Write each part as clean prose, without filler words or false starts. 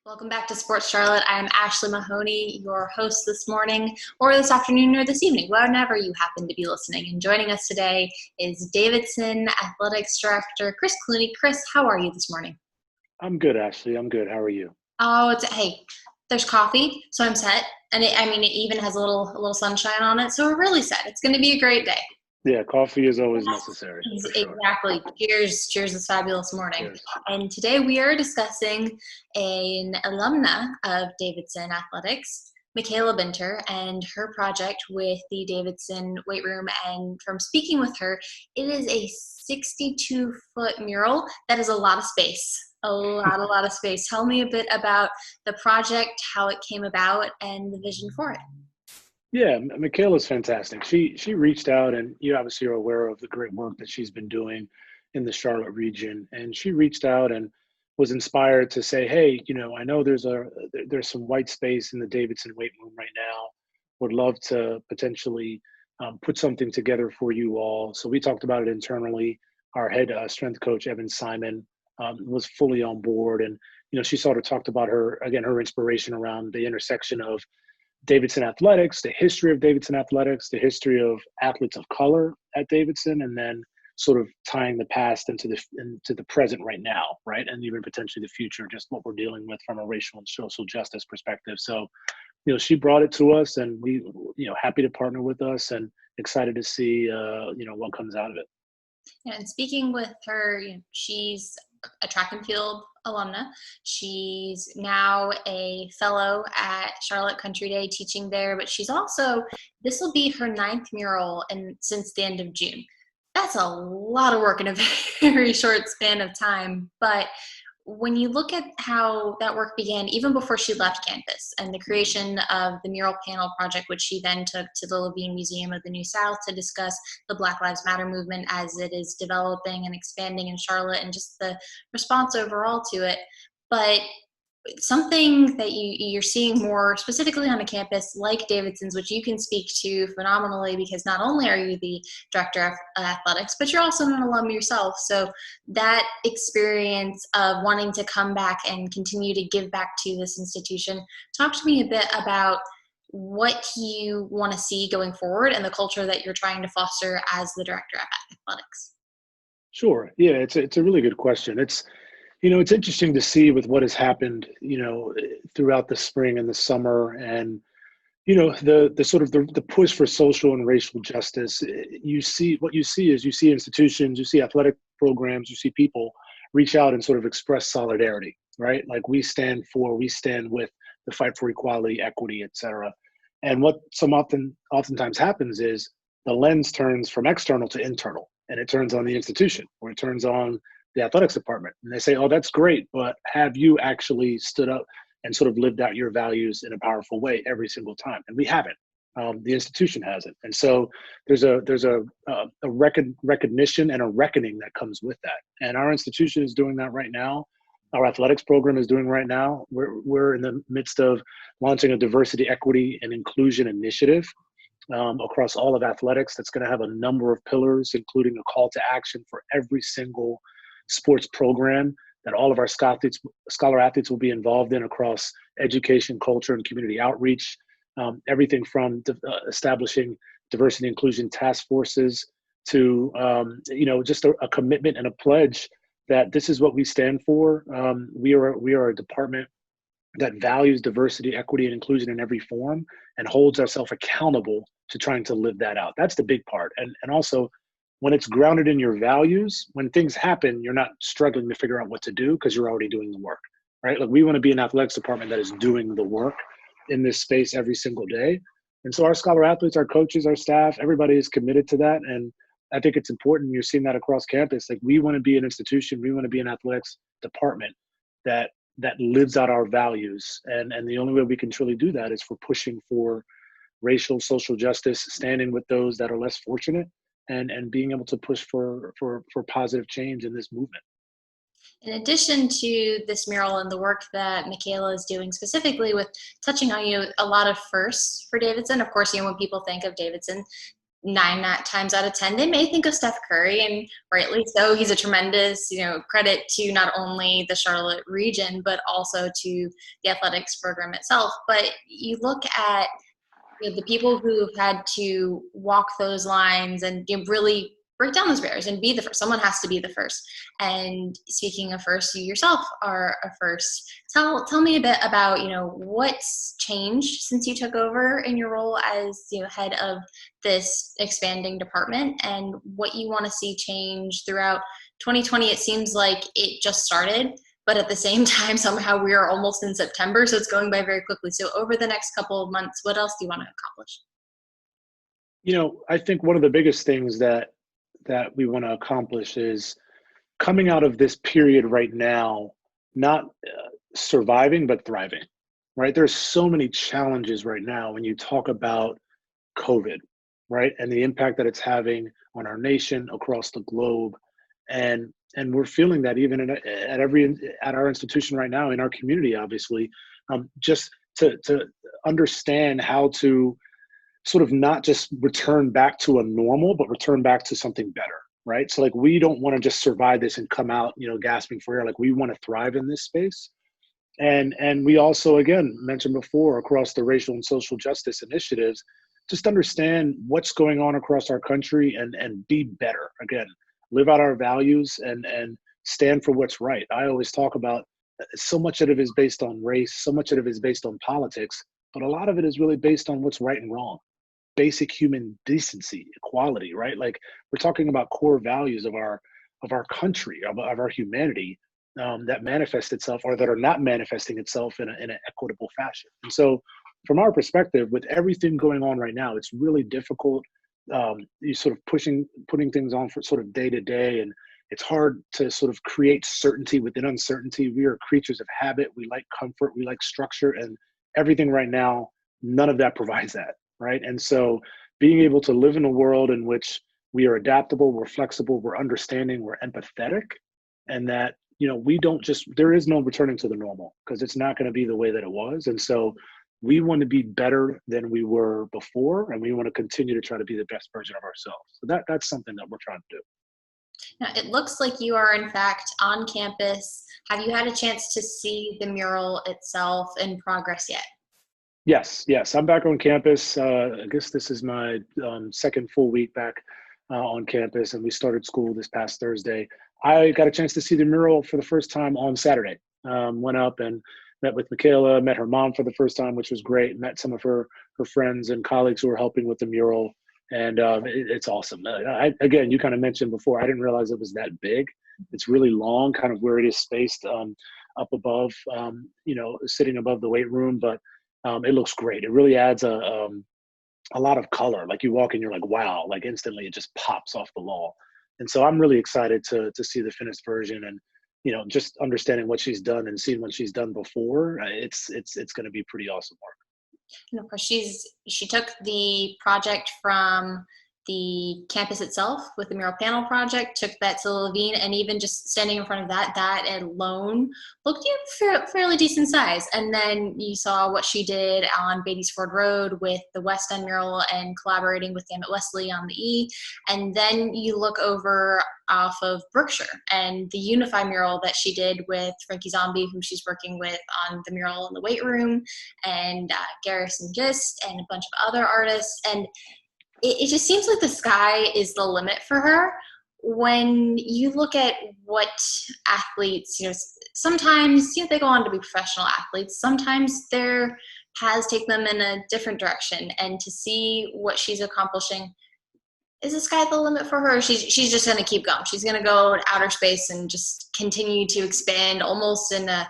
Welcome back to Sports Charlotte. I'm Ashley Mahoney, your host this morning, or this afternoon, or this evening, whenever you happen to be listening. And joining us today is Davidson Athletics Director Chris Clunie. Chris, how are you this morning? I'm good, Ashley. I'm good. How are you? Oh, hey, there's coffee, so I'm set. And it even has a little sunshine on it, so we're really set. It's going to be a great day. Yeah, coffee is always necessary for sure. Exactly. Cheers this fabulous morning. Cheers. And today we are discussing an alumna of Davidson Athletics, Michaela Binter, and her project with the Davidson weight room. And from speaking with her, it is a 62-foot mural. That is a lot of space. A lot of space. Tell me a bit about the project, how it came about, and the vision for it. Yeah, Michaela's fantastic. She reached out, and you obviously are aware of the great work that she's been doing in the Charlotte region. And she reached out and was inspired to say, "Hey, I know there's some white space in the Davidson weight room right now. Would love to potentially put something together for you all." So we talked about it internally. Our head strength coach Evan Simon was fully on board, and she sort of talked about her inspiration around the intersection of Davidson athletics, the history of Davidson athletics, the history of athletes of color at Davidson, and then sort of tying the past into the present right now, right, and even potentially the future, just what we're dealing with from a racial and social justice perspective. So, she brought it to us, and we, happy to partner with us, and excited to see, what comes out of it. And speaking with her, she's a track and field alumna. She's now a fellow at Charlotte Country Day teaching there, but this will be her ninth mural and since the end of June. That's a lot of work in a very short span of time. But when you look at how that work began, even before she left campus, and the creation of the mural panel project, which she then took to the Levine Museum of the New South to discuss the Black Lives Matter movement as it is developing and expanding in Charlotte, and just the response overall to it. But something that you're seeing more specifically on a campus like Davidson's, which you can speak to phenomenally, because not only are you the director of athletics, but you're also an alum yourself. So that experience of wanting to come back and continue to give back to this institution, talk to me a bit about what you want to see going forward and the culture that you're trying to foster as the director of athletics. Sure. Yeah, it's a really good question. It's interesting to see with what has happened, throughout the spring and the summer, and the sort of the push for social and racial justice. You see institutions, you see athletic programs, you see people reach out and sort of express solidarity, right? Like we stand with the fight for equality, equity, etc. And what oftentimes happens is the lens turns from external to internal, and it turns on the institution, or it turns on the athletics department, and they say, "Oh, that's great, but have you actually stood up and sort of lived out your values in a powerful way every single time?" And we haven't. The institution hasn't, and so there's a recognition and a reckoning that comes with that. And our institution is doing that right now. Our athletics program is doing right now. We're in the midst of launching a diversity, equity, and inclusion initiative across all of athletics. That's going to have a number of pillars, including a call to action for every single sports program that all of our scholar athletes will be involved in across education, culture, and community outreach. Everything from establishing diversity inclusion task forces to just a commitment and a pledge that this is what we stand for. We are a department that values diversity, equity, and inclusion in every form, and holds ourselves accountable to trying to live that out. That's the big part. And also, when it's grounded in your values, when things happen, you're not struggling to figure out what to do because you're already doing the work, right? Like, we want to be an athletics department that is doing the work in this space every single day. And so our scholar athletes, our coaches, our staff, everybody is committed to that. And I think it's important. You're seeing that across campus. Like, we want to be an institution, we want to be an athletics department that lives out our values. And the only way we can truly do that is for pushing for racial, social justice, standing with those that are less fortunate, and being able to push for positive change in this movement. In addition to this mural and the work that Michaela is doing specifically with touching on a lot of firsts for Davidson, of course, when people think of Davidson, times out of 10, they may think of Steph Curry, and rightly so. He's a tremendous, credit to not only the Charlotte region, but also to the athletics program itself. But you look at the people who have had to walk those lines and really break down those barriers and be the first. Someone has to be the first. And speaking of first, you yourself are a first. Tell me a bit about what's changed since you took over in your role as head of this expanding department, and what you want to see change throughout 2020. It seems like it just started, but at the same time, somehow we are almost in September, so it's going by very quickly. So over the next couple of months, what else do you want to accomplish? I think one of the biggest things that we want to accomplish is coming out of this period right now, not surviving, but thriving, right? There's so many challenges right now when you talk about COVID, right? And the impact that it's having on our nation, across the globe. And we're feeling that even at our institution right now, in our community, obviously, just to understand how to sort of not just return back to a normal, but return back to something better, right? So like, we don't want to just survive this and come out, gasping for air. Like, we want to thrive in this space. And we also, again, mentioned before, across the racial and social justice initiatives, just understand what's going on across our country and be better. Again, live out our values and stand for what's right. I always talk about so much of it is based on race, so much of it is based on politics, but a lot of it is really based on what's right and wrong. Basic human decency, equality, right? Like, we're talking about core values of our country, of our humanity, that manifest itself, or that are not manifesting itself in an equitable fashion. And so, from our perspective, with everything going on right now, it's really difficult. You sort of putting things on for sort of day to day, and it's hard to sort of create certainty within uncertainty. We are creatures of habit. We like comfort. We like structure, and everything right now, none of that provides that. Right. And so being able to live in a world in which we are adaptable, we're flexible, we're understanding, we're empathetic, and that, there is no returning to the normal, because it's not going to be the way that it was. And so we want to be better than we were before, and we want to continue to try to be the best version of ourselves. So that's something that we're trying to do. Now, it looks like you are, in fact, on campus. Have you had a chance to see the mural itself in progress yet? Yes. I'm back on campus. I guess this is my second full week back on campus, and we started school this past Thursday. I got a chance to see the mural for the first time on Saturday. Went up and met with Michaela, met her mom for the first time, which was great. Met some of her friends and colleagues who were helping with the mural, and it's awesome. Again, you kind of mentioned before, I didn't realize it was that big. It's really long, kind of where it is spaced up above, sitting above the weight room, but it looks great. It really adds a lot of color. Like, you walk in, you're like, wow, like instantly it just pops off the wall. And so I'm really excited to see the finished version, and, just understanding what she's done and seeing what she's done before. It's going to be pretty awesome work. And of course, she took the project from the campus itself with the mural panel project, took that to Levine, and even just standing in front of that alone looked fairly decent size. And then you saw what she did on Beatty's Ford Road with the West End mural and collaborating with Dammit Wesley on the E. And then you look over off of Brookshire and the Unify mural that she did with Frankie Zombie, who she's working with on the mural in the weight room, and Garrison Gist, and a bunch of other artists. And it just seems like the sky is the limit for her. When you look at what athletes, sometimes they go on to be professional athletes. Sometimes their paths take them in a different direction. And to see what she's accomplishing, is the sky the limit for her? She's just going to keep going. She's going to go to outer space and just continue to expand, almost in a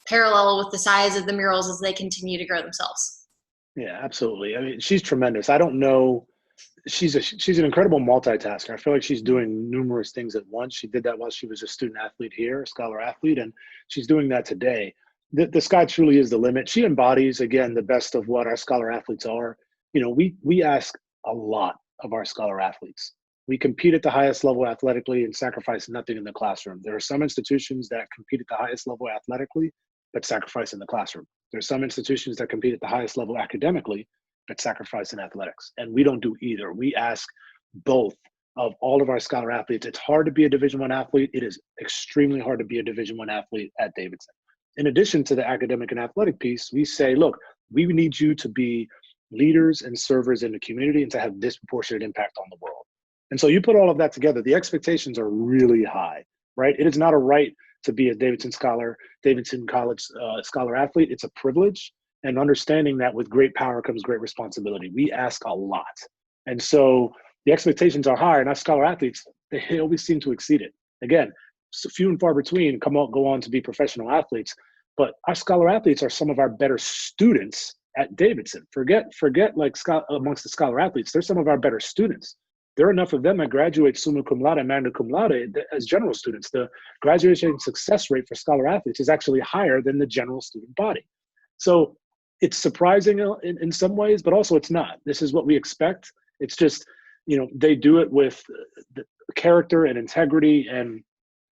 parallel with the size of the murals as they continue to grow themselves. Yeah, absolutely. I mean, she's tremendous. I don't know. She's an incredible multitasker. I feel like she's doing numerous things at once. She did that while she was a student athlete here, a scholar athlete, and she's doing that today. The sky truly is the limit. She embodies, again, the best of what our scholar athletes are. We ask a lot of our scholar athletes. We compete at the highest level athletically and sacrifice nothing in the classroom. There are some institutions that compete at the highest level athletically, but sacrifice in the classroom. There are some institutions that compete at the highest level academically, but sacrifice in athletics. And we don't do either. We ask both of all of our scholar athletes. It's hard to be a Division I athlete. It is extremely hard to be a Division I athlete at Davidson. In addition to the academic and athletic piece, we say, look, we need you to be leaders and servers in the community and to have disproportionate impact on the world. And so you put all of that together, the expectations are really high, right? It is not a right to be a Davidson scholar, Davidson College scholar athlete. It's a privilege, and understanding that with great power comes great responsibility. We ask a lot. And so the expectations are high, and our scholar athletes, they always seem to exceed it. Again, so few and far between go on to be professional athletes, but our scholar athletes are some of our better students at Davidson. Forget like amongst the scholar athletes, they're some of our better students. There are enough of them that graduate summa cum laude and magna cum laude as general students. The graduation success rate for scholar athletes is actually higher than the general student body. So it's surprising in some ways, but also it's not. This is what we expect. It's just, they do it with the character and integrity and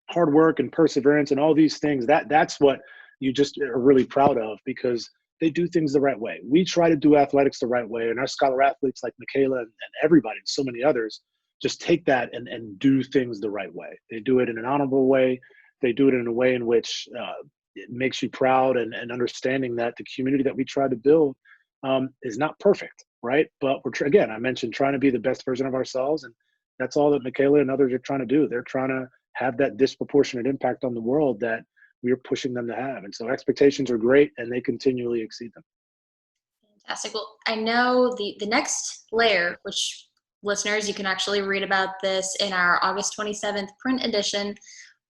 hard work and perseverance and all these things. That's what you just are really proud of, because they do things the right way. We try to do athletics the right way, and our scholar athletes like Michaela and everybody, and so many others, just take that and do things the right way. They do it in an honorable way. They do it in a way in which it makes you proud, and understanding that the community that we try to build is not perfect, right? But again, I mentioned trying to be the best version of ourselves, and that's all that Michaela and others are trying to do. They're trying to have that disproportionate impact on the world that we are pushing them to have. And so expectations are great, and they continually exceed them. Fantastic. Well, I know the next layer, which listeners, you can actually read about this in our August 27th print edition,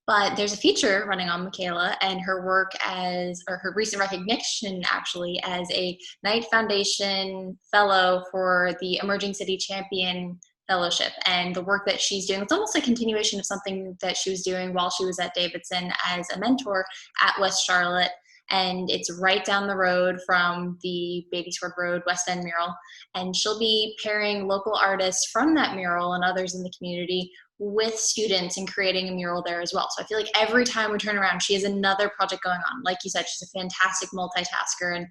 but there's a feature running on Michaela and her work her recent recognition actually as a Knight Foundation Fellow for the Emerging City Champion Fellowship, and the work that she's doing. It's almost a continuation of something that she was doing while she was at Davidson as a mentor at West Charlotte. And it's right down the road from the Beatty Sword Road West End mural. And she'll be pairing local artists from that mural and others in the community with students and creating a mural there as well. So I feel like every time we turn around, she has another project going on. Like you said, she's a fantastic multitasker, and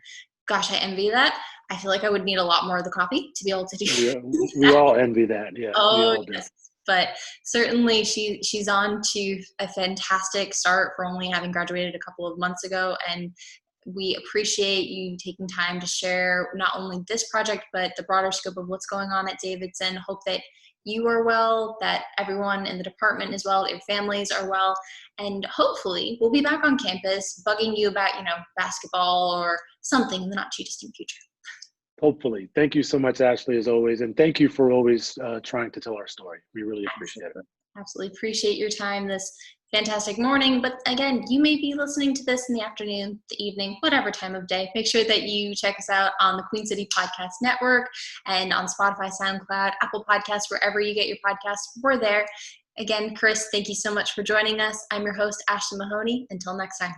gosh, I envy that. I feel like I would need a lot more of the coffee to be able to do that. We all envy that. Yeah. Oh, yes. But certainly she's on to a fantastic start for only having graduated a couple of months ago. And we appreciate you taking time to share not only this project, but the broader scope of what's going on at Davidson. Hope that you are well, that everyone in the department is well, that your families are well, and hopefully we'll be back on campus bugging you about, basketball or something in the not too distant future. Hopefully. Thank you so much, Ashley, as always. And thank you for always trying to tell our story. We really appreciate it. Absolutely appreciate your time this fantastic morning. But again, you may be listening to this in the afternoon, the evening, whatever time of day. Make sure that you check us out on the Queen City Podcast Network and on Spotify, SoundCloud, Apple Podcasts, wherever you get your podcasts. We're there. Again, Chris, thank you so much for joining us. I'm your host, Ashley Mahoney. Until next time.